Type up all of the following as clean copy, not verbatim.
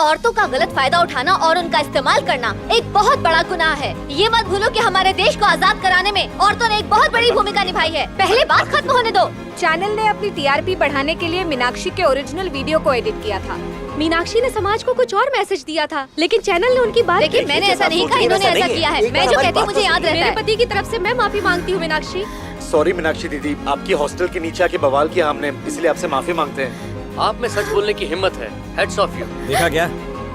औरतों का गलत फायदा उठाना और उनका इस्तेमाल करना एक बहुत बड़ा गुनाह है। ये मत भूलो कि हमारे देश को आजाद कराने में औरतों ने एक बहुत बड़ी भूमिका निभाई है। पहले बात खत्म होने दो। चैनल ने अपनी टीआरपी बढ़ाने के लिए मीनाक्षी के ओरिजिनल वीडियो को एडिट किया था। मीनाक्षी ने समाज को कुछ और मैसेज दिया था, लेकिन चैनल ने उनकी बात। लेकिन मैंने ऐसा नहीं कहा, इन्होंने ऐसा किया है। मैं जो कहती हूँ मुझे याद रहता है। मेरे पति की तरफ से मैं माफी मांगती हूँ मीनाक्षी। सॉरी मीनाक्षी दीदी, आपकी हॉस्टल के नीचे आके बवाल किया हमने, इसलिए आपसे माफी मांगते हैं। आप में सच बोलने की हिम्मत है। Heads of you. देखा क्या?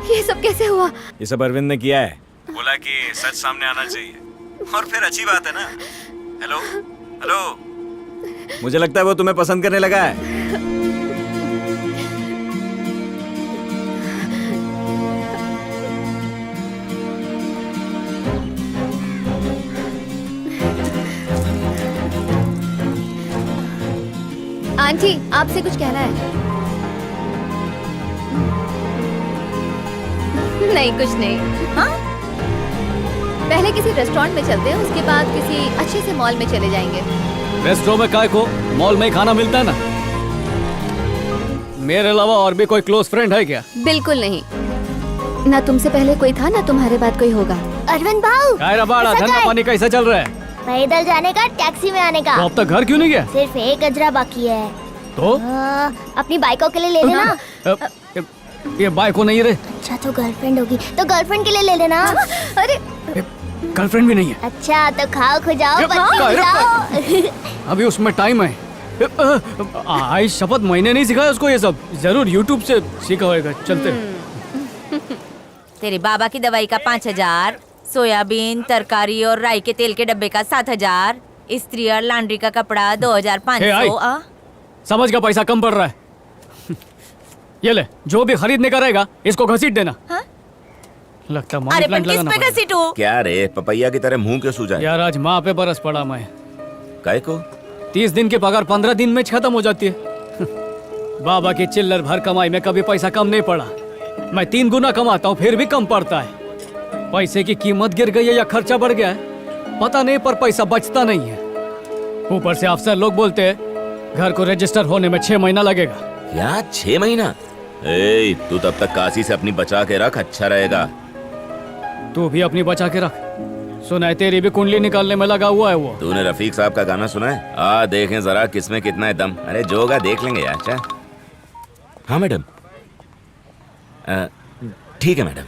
ये सब कैसे हुआ? ये सब अरविंद ने किया है। बोला कि सच सामने आना चाहिए, और फिर अच्छी बात है ना। हेलो हेलो, मुझे लगता है वो तुम्हें पसंद करने लगा है। आंटी, आपसे कुछ कहना है? नहीं, कुछ नहीं। हाँ? पहले किसी रेस्टोरेंट में चलते हैं, उसके बाद किसी अच्छे से मॉल में चले जाएंगे। रेस्टोरेंट में काय को, मॉल में ही खाना मिलता है ना। मेरे अलावा और भी कोई क्लोज फ्रेंड है क्या? बिल्कुल नहीं। ना तुमसे पहले कोई था, ना तुम्हारे बाद कोई होगा। अरविंद भाऊ, कायरा बाड़ा, धंधा पानी कैसा चल रहा है? पैदल जाने का, टैक्सी में आने का। तो अब तक घर क्यों नहीं गया? सिर्फ एक गजरा बाकी है। तो अपनी बाइकों के लिए ले लेना। ये बाइक को नहीं रे। अच्छा, तो गर्लफ्रेंड होगी तो गर्लफ्रेंड के लिए ले लेना। अरे गर्लफ्रेंड भी नहीं है। अच्छा, तो खाओ खुजाओ, बत्ती बुझाओ। अभी उसमें टाइम है। आई शपथ, मैंने नहीं सिखाया उसको ये सब, जरूर यूट्यूब से सीखा होगा। चलते। तेरे बाबा की दवाई का 5000, सोयाबीन, तरकारी और राई के तेल के डब्बे का 7000, इस्त्री और लॉन्ड्री का कपड़ा 2500। समझ का पैसा कम पड़ रहा है। ये ले, जो भी खरीदने का रहेगा इसको घसीट देना। हाँ? लगता है अरे पर किस पे घसीटूं? क्या रे, पपैया की तरह मुंह क्यों सूजा? यार आज माँ पे बरस पड़ा मैं। काय को? 30 दिन की पगार 15 दिन में खत्म हो जाती है। बाबा की चिल्लर भर कमाई में कभी पैसा कम नहीं पड़ा। मैं 3 गुना कमाता हूँ फिर भी कम पड़ता है। पैसे की कीमत गिर गई है या खर्चा बढ़ गया है पता नहीं, पर पैसा बचता नहीं है। ऊपर से अफसर लोग बोलते हैं घर को रजिस्टर होने में 6 महीना लगेगा। क्या 6 महीना? ए, तू तब तक काशी से अपनी बचा के रख, अच्छा रहेगा। तू भी अपनी बचा के रख। सुना है तेरी भी कुंडली निकालने में लगा हुआ है वो। तूने रफीक साहब का गाना सुना है? आ देखें जरा किसमें कितना है दम। अरे जो होगा देख लेंगे यार। क्या? हाँ मैडम, ठीक है मैडम।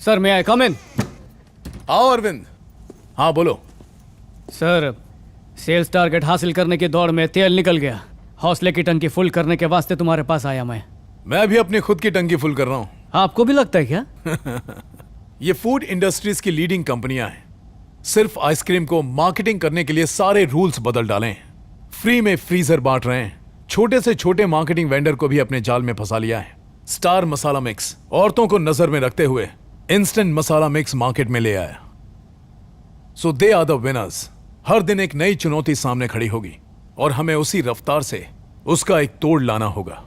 सर मैं आई कम इन? आओ अरविंद। हाँ बोलो। सर सेल्स टारगेट हासिल करने की दौड़ में तेल निकल गया। हौसले की टंकी फुल करने के वास्ते तुम्हारे पास आया मैं भी अपनी खुद की टंकी फुल कर रहा हूँ। आपको भी लगता है क्या? ये फूड इंडस्ट्रीज की लीडिंग कंपनियां हैं। सिर्फ आइसक्रीम को मार्केटिंग करने के लिए सारे रूल्स बदल डाले हैं। फ्री में फ्रीजर बांट रहे हैं। छोटे से छोटे मार्केटिंग वेंडर को भी अपने जाल में फंसा लिया है। स्टार मसाला मिक्स औरतों को नजर में रखते हुए इंस्टेंट मसाला मिक्स मार्केट में ले आया। सो दे आर द विनर्स। हर दिन एक नई चुनौती सामने खड़ी होगी और हमें उसी रफ्तार से उसका एक तोड़ लाना होगा।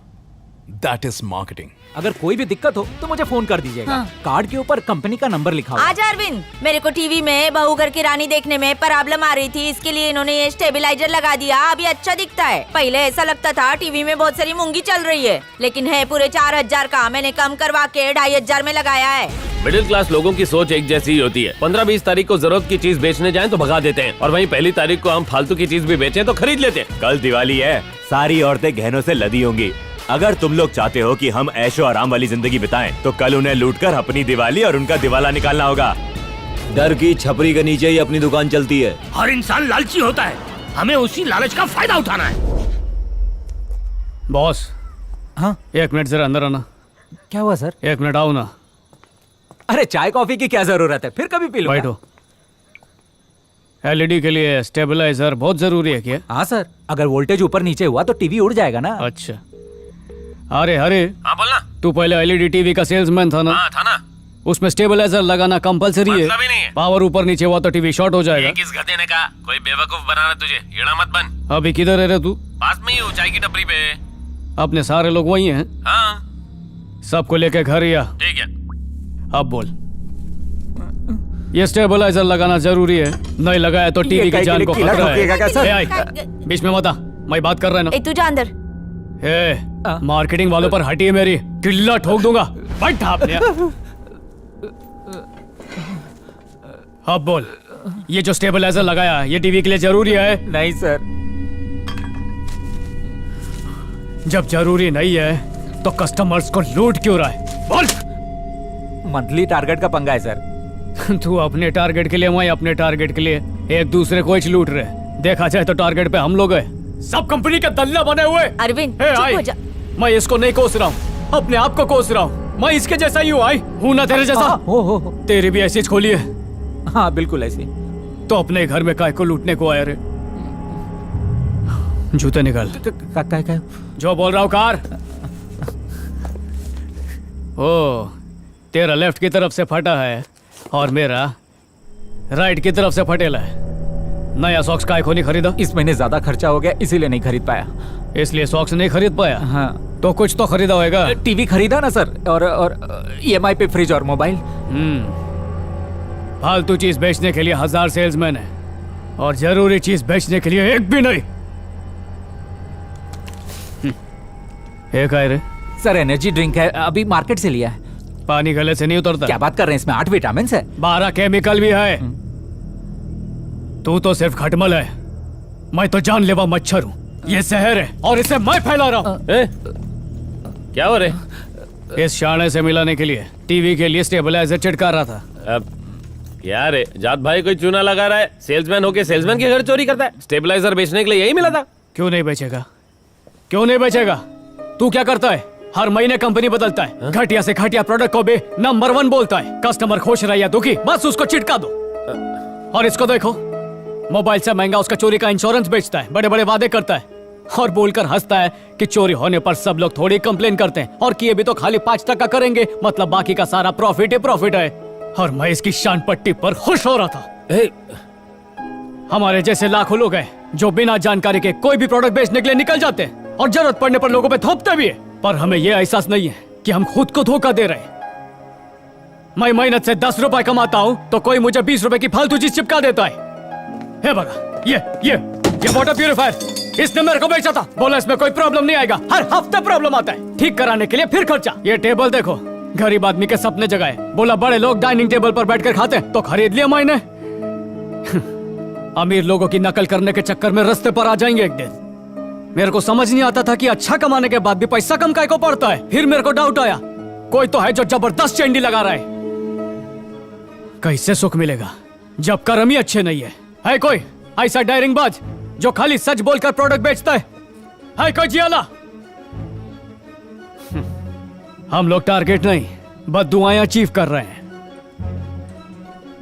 That is marketing. अगर कोई भी दिक्कत हो तो मुझे फोन कर दीजिएगा। हाँ। कार्ड के ऊपर कंपनी का नंबर लिखा हुआ है। आज अरविंद, मेरे को टीवी में बहू घर की रानी देखने में प्रॉब्लम आ रही थी, इसके लिए इन्होंने ये स्टेबलाइजर लगा दिया। अभी अच्छा दिखता है। पहले ऐसा लगता था टीवी में बहुत सारी मूंगी चल रही है, लेकिन है पूरे 4000 का। मैंने कम करवा के 2500 में लगाया है। मिडिल क्लास लोगों की सोच एक जैसी ही होती है। 15-20 तारीख को जरूरत की चीज बेचने जाएं तो भगा देते हैं, और वहीं पहली तारीख को हम फालतू की चीज भी बेचें तो खरीद लेते हैं। कल दिवाली है, सारी औरतें गहनों से लदी होंगी। अगर तुम लोग चाहते हो कि हम ऐशो आराम वाली जिंदगी बिताएं, तो कल उन्हें लूटकर अपनी दिवाली और उनका दिवाला निकालना होगा। डर की छपरी के नीचे ही अपनी दुकान चलती है। हर इंसान लालची होता है, हमें उसी लालच का फायदा उठाना है। बॉस। हाँ? 1 मिनट जरा अंदर आना। क्या हुआ सर? 1 मिनट आओ ना। अरे चाय कॉफी की क्या जरूरत है, फिर कभी पी लो। बैठो। एलईडी के लिए स्टेबलाइजर बहुत जरूरी है क्या? हाँ सर, अगर वोल्टेज ऊपर नीचे हुआ तो टीवी उड़ जाएगा ना। अच्छा। अरे हरे, हाँ बोलना। तू पहले एलईडी टीवी का सेल्समैन था ना? हाँ था ना। उसमें स्टेबलाइजर लगाना कंपलसरी है। मतलब ही नहीं है। पावर ऊपर नीचे हुआ तो टीवी शॉर्ट हो जाएगा। किस गधे ने कहा? कोई बेवकूफ बनाना तुझे, येड़ा मत बन। अभी किधर है रे तू? पास में ही हूँ, चाय की टपरी पे। अपने सारे लोग वही हैं? हाँ। सबको लेके घर या? ठीक है। अब बोल। ये स्टेबलाइजर लगाना जरूरी है, नहीं लगाया तो टीवी की जान को खतरा है। बीच में मत आ, मैं बात कर रहा है ना। तू जा अंदर। मार्केटिंग वालों पर हटी है मेरी, किल्ला ठोक दूंगा। बैठ आपने। अब बोल, ये जो स्टेबलाइजर लगाया ये टीवी के लिए जरूरी है? नहीं सर। जब जरूरी नहीं है तो कस्टमर्स को लूट क्यों रहा है? बोल। मंथली टारगेट का पंगा है सर। तू अपने टारगेट के लिए, मैं अपने टारगेट के लिए, एक दूसरे को ही लूट रहे। देखा जाए तो टारगेट पे हम लोग हैं, सब कंपनी के दल्ला बने हुए। अरविंद हे, चुप आई। हो जा। मैं इसको नहीं कोस रहा हूँ, अपने आप को कोस रहा हूँ। मैं इसके जैसा ही हूँ, आई हूँ ना तेरे जैसा। हो। तेरी भी ऐसी खोली है। हाँ बिल्कुल ऐसी। तो अपने घर में काय को लूटने को आया रे? जूते निकाल। क्या? जो बोल रहा हूँ कार। ओ, तेरा लेफ्ट की तरफ से फटा है और मेरा राइट की तरफ से फटेला है। नया सॉक्स काय को नहीं खरीदा? इस महीने ज्यादा खर्चा हो गया इसीलिए नहीं खरीद पाया। इसलिए सॉक्स नहीं खरीद पाया? हाँ। तो कुछ तो खरीदा होगा। टीवी खरीदा ना सर, और EMI पे फ्रिज और मोबाइल। फालतू चीज बेचने के लिए 1000 सेल्समैन है और जरूरी चीज बेचने के लिए एक भी नहीं। एक आए रे। सर एनर्जी ड्रिंक है, अभी मार्केट से लिया है। पानी गले से नहीं उतरता। क्या बात कर रहे हैं, इसमें 8 विटामिन है, 12 केमिकल भी है। तू तो सिर्फ खटमल है, मैं तो जानलेवा मच्छर हूँ। ये जहर है और इसे मैं फैला रहा हूँ। क्या हो रहे? इस शाणे से मिलाने के लिए टीवी के लिए स्टेबलाइजर चिटका रहा था। अब क्या रे, जात भाई कोई चूना लगा रहा है, सेल्समैन होके सेल्समैन के घर चोरी करता है। स्टेबलाइजर बेचने के लिए यही मिला था। क्यों नहीं बेचेगा? क्यों नहीं बेचेगा? तू क्या करता है? हर महीने कंपनी बदलता है, घटिया से घटिया प्रोडक्ट को भी नंबर 1 बोलता है। कस्टमर खुश रहे या दुखी, बस उसको चिटका दो। और इसको देखो, मोबाइल से महंगा उसका चोरी का इंश्योरेंस बेचता है, बड़े बड़े वादे करता है और बोलकर हंसता है कि चोरी होने पर सब लोग थोड़ी कंप्लेन करते हैं और किए भी तो खाली 5% करेंगे, मतलब बाकी का सारा प्रॉफिट ही प्रॉफिट है। और मैं इसकी शान पट्टी पर खुश हो रहा था। हमारे जैसे लाखों लोग हैं जो बिना जानकारी के कोई भी प्रोडक्ट बेचने के लिए निकल जाते हैं और जरूरत पड़ने पर लोगों पे थोपते भी है, पर हमें यह एहसास नहीं है कि हम खुद को धोखा दे रहे हैं। मैं मेहनत से 10 रुपए कमाता हूँ तो कोई मुझे 20 रुपए की फालतू चीज चिपका देता है। हे बगा, ये वाटर प्यूरिफायर इसने मेरे को बेचा था, बोला इसमें कोई प्रॉब्लम नहीं आएगा। हर हफ्ते प्रॉब्लम आता है, ठीक कराने के लिए फिर खर्चा। ये टेबल देखो, गरीब आदमी के सपने जगाए, बोला बड़े लोग डाइनिंग टेबल पर बैठकर खाते हैं तो खरीद लिया मैंने। अमीर लोगों की नकल करने के चक्कर में रास्ते पर आ जाएंगे एक दिन। मेरे को समझ नहीं आता था कि अच्छा कमाने के बाद भी पैसा कम काय को पड़ता है। फिर मेरे को डाउट आया, कोई तो है जो जबरदस्त चेंडी लगा रहा है। कैसे सुख मिलेगा जब कर्म ही अच्छे नहीं है कोई ऐसा डायरिंगबाज जो खाली सच बोलकर प्रोडक्ट बेचता है कोई जियाला? हम लोग टारगेट नहीं बद्दुआएं अचीव कर रहे हैं।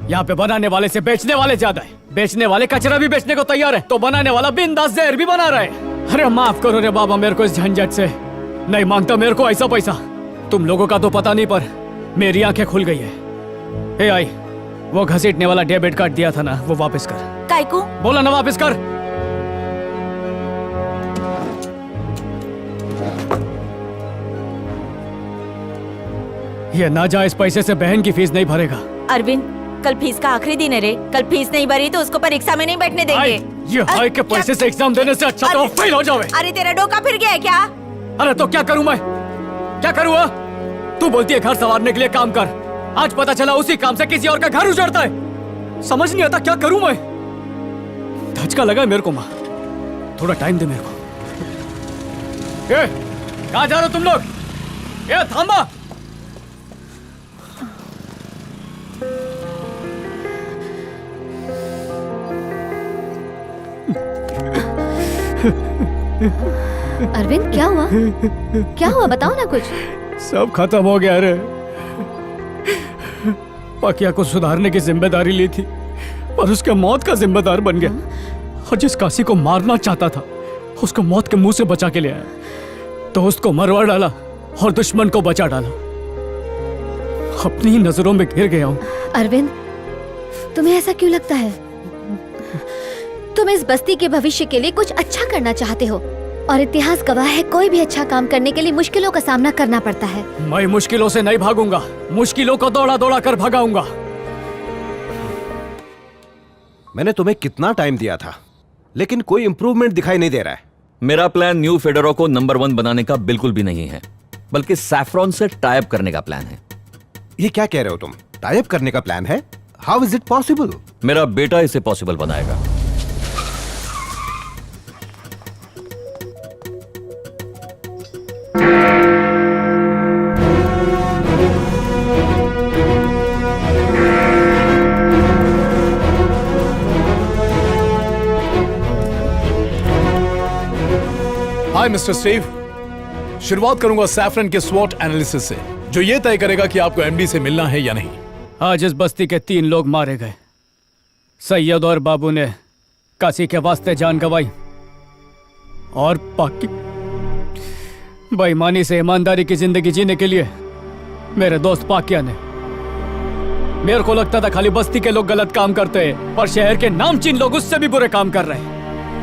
यहाँ पे बनाने वाले से बेचने वाले ज्यादा है। बेचने वाले कचरा भी बेचने को तैयार है तो बनाने वाला बिंदास जहर भी बना रहा है। अरे माफ करो रे बाबा मेरे को इस झंझट से, नहीं मांगता मेरे को ऐसा पैसा। तुम लोगों का तो पता नहीं पर मेरी आंखें खुल गई है। आई वो घसीटने वाला डेबिट कार्ड दिया था ना, वो वापस कर। काइको बोला ना वापस कर। ये नाजायज पैसे से बहन की फीस नहीं भरेगा। अरविंद कल फीस का आखिरी दिन है रे, कल फीस नहीं भरी तो उसको परीक्षा में नहीं बैठने देंगे। ये हाई के पैसे से एग्जाम देने से अच्छा तो फेल हो जावे। अरे तेरा डोका फिर गया है क्या? अरे तो क्या करूं मैं, क्या करूं? तू बोलती है घर संवारने के लिए काम कर, आज पता चला उसी काम से किसी और का घर उजड़ता है। समझ नहीं आता क्या करूं मैं। धचका लगा मेरे को माँ, थोड़ा टाइम दे मेरे को। कहाँ जा रहे हो तुम लोग? थामा। अरविंद क्या हुआ? क्या हुआ बताओ ना कुछ। सब खत्म हो गया रे। पकिया को सुधारने की जिम्मेदारी ली थी पर उसके मौत का जिम्मेदार बन गया। और जिस काशी को मारना चाहता था उसको मौत के मुंह से बचा के ले आया। दोस्त को मरवा डाला और दुश्मन को बचा डाला। अपनी ही नजरों में घिर गया हूँ। अरविंद तुम्हें ऐसा क्यों लगता है? तुम इस बस्ती के भविष्य के लिए कुछ अच्छा करना चाहते हो और इतिहास गवाह है कोई भी अच्छा काम करने के लिए मुश्किलों का सामना करना पड़ता है। मैं मुश्किलों से नहीं भागूंगा, मुश्किलों को दौड़ा दौड़ा कर भगाऊंगा। मैंने तुम्हें कितना टाइम दिया था लेकिन कोई इंप्रूवमेंट दिखाई नहीं दे रहा है। मेरा प्लान न्यू फेडोरा को नंबर 1 बनाने का बिल्कुल भी नहीं है, बल्कि सैफरॉन से टाइप करने का प्लान है। ये क्या कह रहे हो तुम? टाइप करने का प्लान है? How is it possible? मेरा बेटा इसे पॉसिबल बनाएगा। हाय मिस्टर स्टीव, शुरुआत करूंगा सैफरन के स्वॉट एनालिसिस से, जो ये तय करेगा कि आपको एमडी से मिलना है या नहीं। आज इस बस्ती के 3 लोग मारे गए। सैयद और बाबू ने काशी के वास्ते जान गंवाई, और पाकि बेईमानी से ईमानदारी की जिंदगी जीने के लिए मेरे दोस्त पाकिया ने। मेरे को लगता था खाली बस्ती के लोग गलत काम करते हैं, पर शहर के नामचीन लोग उससे भी बुरे काम कर रहे हैं।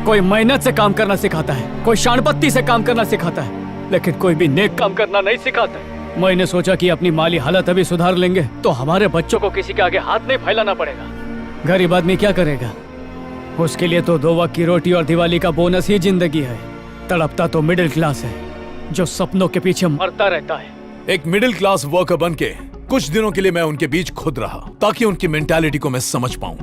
कोई मेहनत से काम करना सिखाता है, कोई शानपत्ती से काम करना सिखाता है, लेकिन कोई भी नेक काम करना नहीं सिखाता है। मैंने सोचा कि अपनी माली हालत अभी सुधार लेंगे तो हमारे बच्चों को किसी के आगे हाथ नहीं फैलाना पड़ेगा। गरीब आदमी क्या करेगा? उसके लिए तो 2 वक्त की रोटी और दिवाली का बोनस ही जिंदगी है। तड़पता तो मिडिल क्लास है, जो सपनों के पीछे मरता रहता है। एक मिडिल क्लास वर्कर बन के कुछ दिनों के लिए मैं उनके बीच खुद रहा, ताकि उनकी मेंटालिटी को मैं समझ पाऊं।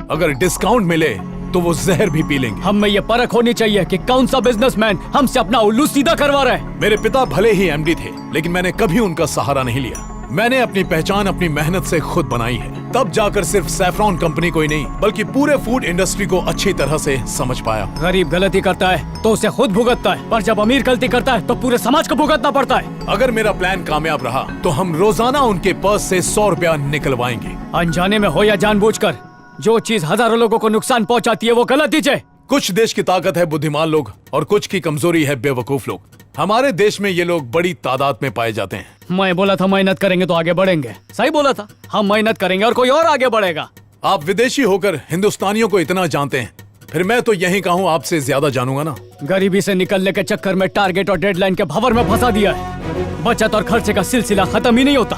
अगर डिस्काउंट मिले तो वो जहर भी पी लेंगे। हम में ये परख होनी चाहिए कि कौन सा बिजनेसमैन हमसे अपना उल्लू सीधा करवा रहा है। मेरे पिता भले ही एमडी थे, लेकिन मैंने कभी उनका सहारा नहीं लिया। मैंने अपनी पहचान अपनी मेहनत से खुद बनाई है। तब जाकर सिर्फ सैफरॉन कंपनी को ही नहीं, बल्कि पूरे फूड इंडस्ट्री को अच्छी तरह से समझ पाया। गरीब गलती करता है तो उसे खुद भुगतता है, पर जब अमीर गलती करता है तो पूरे समाज को भुगतना पड़ता है। अगर मेरा प्लान कामयाब रहा तो हम रोजाना उनके पर्स से 100 रुपया निकलवाएंगे। अनजाने में हो या जानबूझकर, जो चीज हजारों लोगों को नुकसान पहुंचाती है वो गलत दीजिए। कुछ देश की ताकत है बुद्धिमान लोग और कुछ की कमजोरी है बेवकूफ लोग। हमारे देश में ये लोग बड़ी तादाद में पाए जाते हैं। मैं बोला था मेहनत करेंगे तो आगे बढ़ेंगे। सही बोला था, हम मेहनत करेंगे और कोई और आगे बढ़ेगा। आप विदेशी होकर हिंदुस्तानियों को इतना जानते हैं, फिर मैं तो यही कहूँ आपसे ज्यादा जानूंगा ना। गरीबी से निकलने के चक्कर में टारगेट और डेडलाइन के भंवर में फंसा दिया है। बचत और खर्चे का सिलसिला खत्म ही नहीं होता।